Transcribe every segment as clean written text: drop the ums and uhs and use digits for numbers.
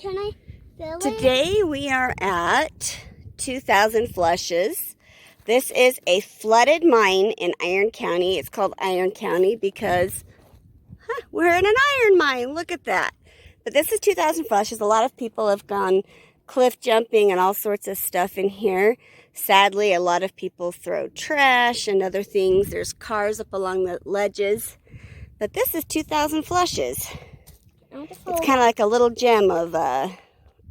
can I fill it? Today we are at 2,000 flushes. This is a flooded mine in Iron County. It's called Iron County because we're in an iron mine. Look at that. But this is 2,000 flushes. A lot of people have gone cliff jumping and all sorts of stuff in here. Sadly, a lot of people throw trash and other things. There's cars up along the ledges. But this is 2,000 flushes. It's kind of like a little gem of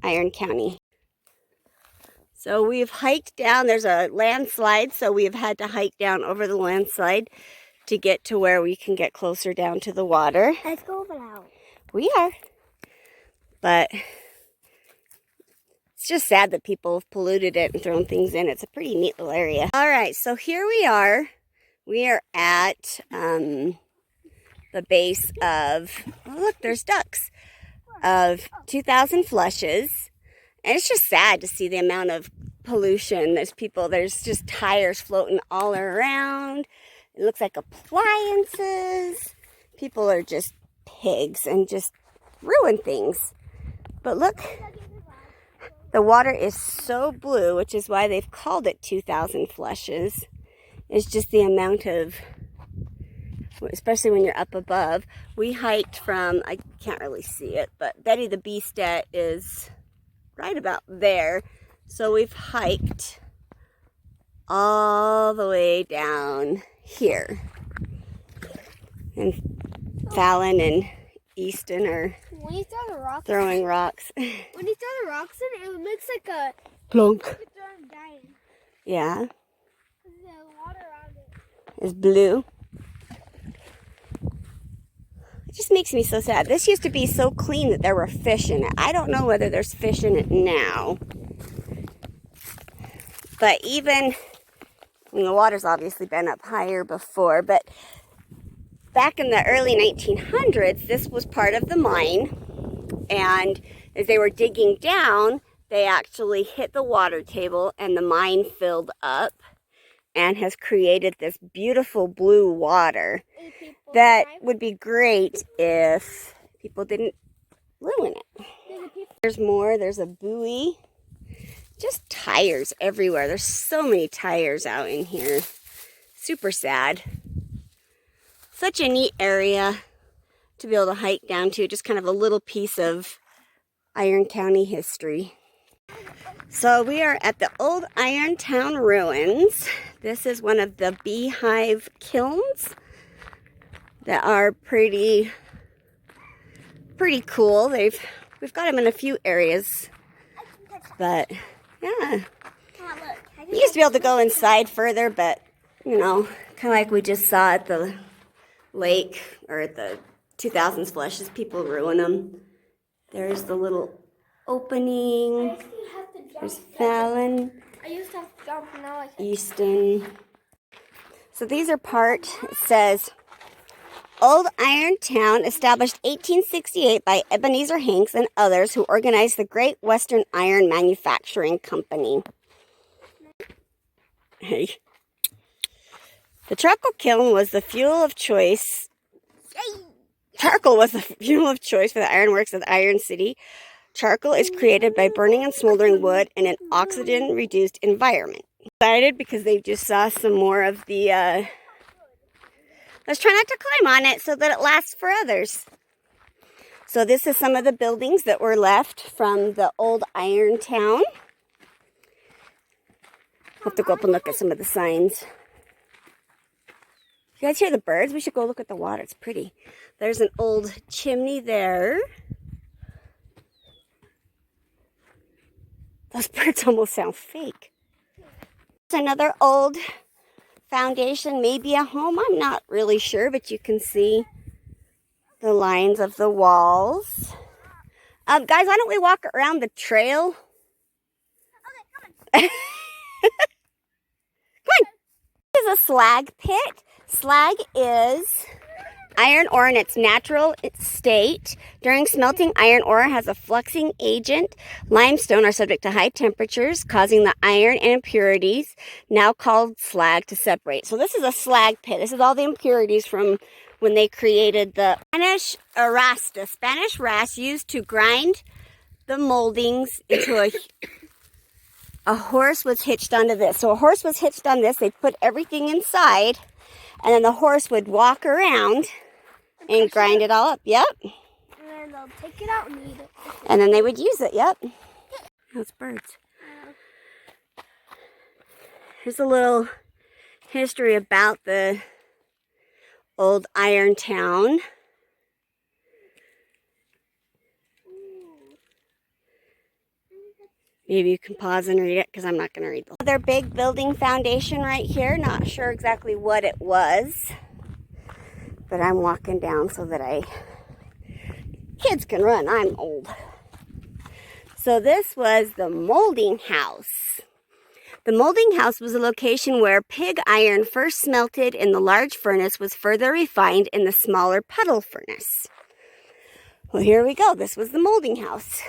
Iron County. So we've hiked down. There's a landslide, so we've had to hike down over the landslide to get to where we can get closer down to the water. Let's go over now. We are. But it's just sad that people have polluted it and thrown things in. It's a pretty neat little area. All right, so here we are. We are at the base of, oh look, there's ducks, of 2,000 flushes. And it's just sad to see the amount of pollution. There's just tires floating all around. It looks like appliances. People are just pigs and just ruin things. But look, the water is so blue, which is why they've called it 2,000 flushes. It's just the amount of, especially when you're up above. We hiked from, I can't really see it, but Betty the Beastet is right about there. So we've hiked all the way down here. And Fallon and Easton are throwing rocks. When you throw the rocks in, it makes like a plunk. Yeah. The water around it is blue. It just makes me so sad. This used to be so clean that there were fish in it. I don't know whether there's fish in it now. But even, the water's obviously been up higher before, but back in the early 1900s, this was part of the mine. And as they were digging down, they actually hit the water table and the mine filled up and has created this beautiful blue water that would be great if people didn't ruin it. There's more. There's a buoy. Just tires everywhere. There's so many tires out in here. Super sad. Such a neat area to be able to hike down to. Just kind of a little piece of Iron County history. So we are at the old Irontown ruins. This is one of the beehive kilns that are pretty cool. We've got them in a few areas, but yeah. We used to be able to go inside further, but you know, kind of like we just saw at the lake or at the 2000s flushes, people ruin them. There's the little opening. There's Fallon. I used to have to jump, now I can't. Easton. So these are part, it says, Old Irontown, established 1868 by Ebenezer Hanks and others who organized the Great Western Iron Manufacturing Company. Hey. The charcoal kiln was the fuel of choice. Charcoal was the fuel of choice for the ironworks of Iron City. Charcoal is created by burning and smoldering wood in an oxygen-reduced environment. Excited because they just saw some more of the, let's try not to climb on it so that it lasts for others. So this is some of the buildings that were left from the old Irontown. I'll have to go up and look at some of the signs. You guys hear the birds? We should go look at the water. It's pretty. There's an old chimney there. Those birds almost sound fake. It's another old foundation, maybe a home. I'm not really sure, but you can see the lines of the walls. Guys, why don't we walk around the trail? Okay, come on. Come on. This is a slag pit. Slag is iron ore in its natural state. During smelting, iron ore has a fluxing agent. Limestone are subject to high temperatures, causing the iron and impurities, now called slag, to separate. So this is a slag pit. This is all the impurities from when they created the Spanish arasta. Spanish ras used to grind the moldings into a horse was hitched onto this. So a horse was hitched on this. They put everything inside, and then the horse would walk around and grind it all up. Yep. And then they'll take it out and eat it. And then they would use it. Yep. Those birds. Here's a little history about the old Irontown. Maybe you can pause and read it, because I'm not going to read the other big building foundation right here. Not sure exactly what it was, but I'm walking down so that kids can run. I'm old. So this was the molding house. The molding house was a location where pig iron first smelted in the large furnace was further refined in the smaller puddle furnace. Well, here we go. This was the molding house.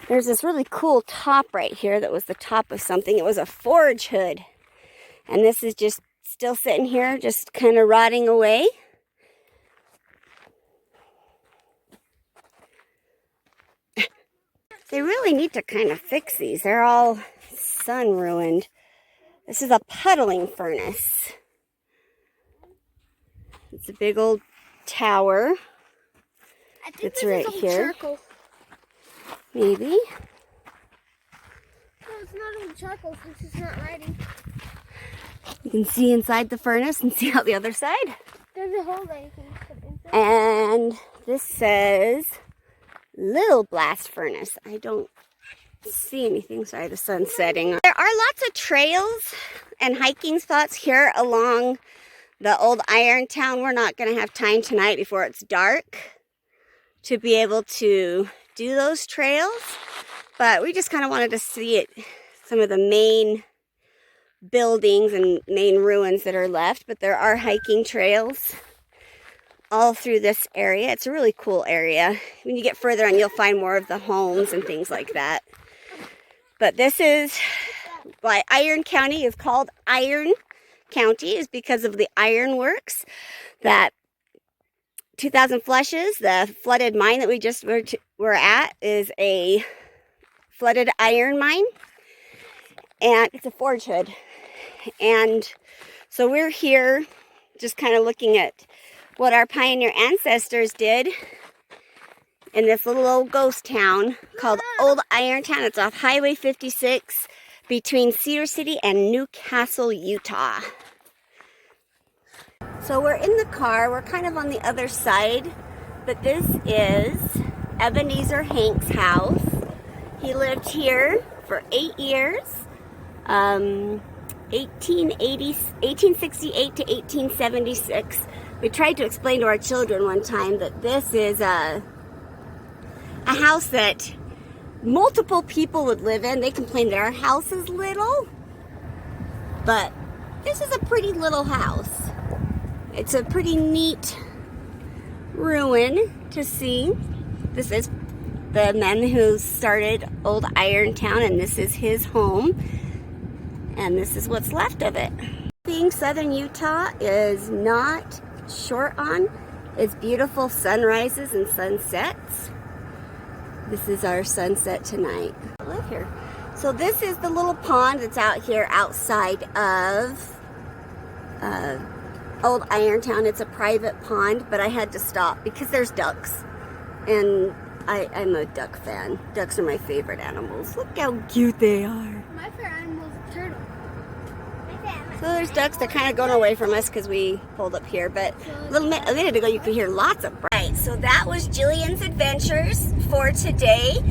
There's this really cool top right here that was the top of something. It was a forge hood. And this is just still sitting here, just kind of rotting away. They really need to kind of fix these. They're all sun ruined. This is a puddling furnace. It's a big old tower. I think it's right here. Charcoal. Maybe. No, it's not on charcoal since it's not ready. You can see inside the furnace and see out the other side. There's a hole that you can put inside. And this says Little Blast Furnace. I don't see anything. Sorry, the sun's setting. There are lots of trails and hiking spots here along the old Irontown. We're not going to have time tonight before it's dark to be able to do those trails, but we just kind of wanted to see it, some of the main buildings and main ruins that are left. But there are hiking trails all through this area. It's a really cool area. When you get further on, you'll find more of the homes and things like that. But this is why Iron County is called Iron County, is because of the ironworks that 2000 Flushes, the flooded mine that we just were at, is a flooded iron mine. And it's a forge hood. And so we're here just kind of looking at what our pioneer ancestors did in this little old ghost town called Old Irontown. It's off Highway 56 between Cedar City and Newcastle, Utah. So we're in the car. We're kind of on the other side, but this is Ebenezer Hank's house. He lived here for 8 years, 1868 to 1876. We tried to explain to our children one time that this is a house that multiple people would live in. They complain that our house is little, but this is a pretty little house. It's a pretty neat ruin to see. This is the men who started Old Irontown, and this is his home. And this is what's left of it. Being Southern Utah is not short on its beautiful sunrises and sunsets. This is our sunset tonight. I live here. So this is the little pond that's out here outside of Old Irontown. It's a private pond, but I had to stop because there's ducks. And I'm a duck fan. Ducks are my favorite animals. Look how cute they are. My favorite animal is a turtle. So there's ducks. They're kind of going away from us because we pulled up here. But a minute ago, you could hear lots of birds. Right, so that was Jillian's adventures for today.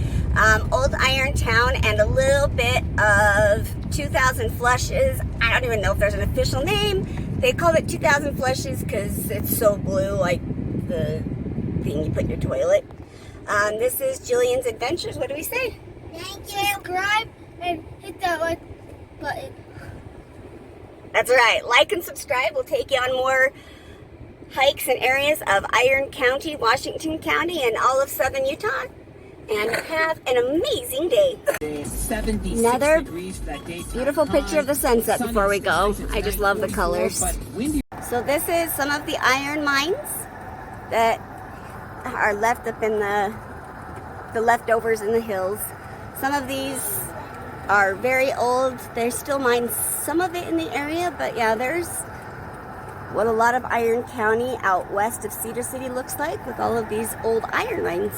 Old Irontown and a little bit of 2000 Flushes. I don't even know if there's an official name. They called it 2000 Flushes because it's so blue, like the thing you put in your toilet. This is Jillian's adventures. What do we say? Thank you. Subscribe and hit that like button. That's right. Like and subscribe. We'll take you on more hikes and areas of Iron County, Washington County, and all of southern Utah. And have an amazing day. Another beautiful picture of the sunset before we go. I just love the colors. So this is some of the iron mines that are left up in the leftovers in the hills. Some of these are very old. There's still mines, some of it in the area, but yeah, there's what a lot of Iron County out west of Cedar City looks like with all of these old iron mines.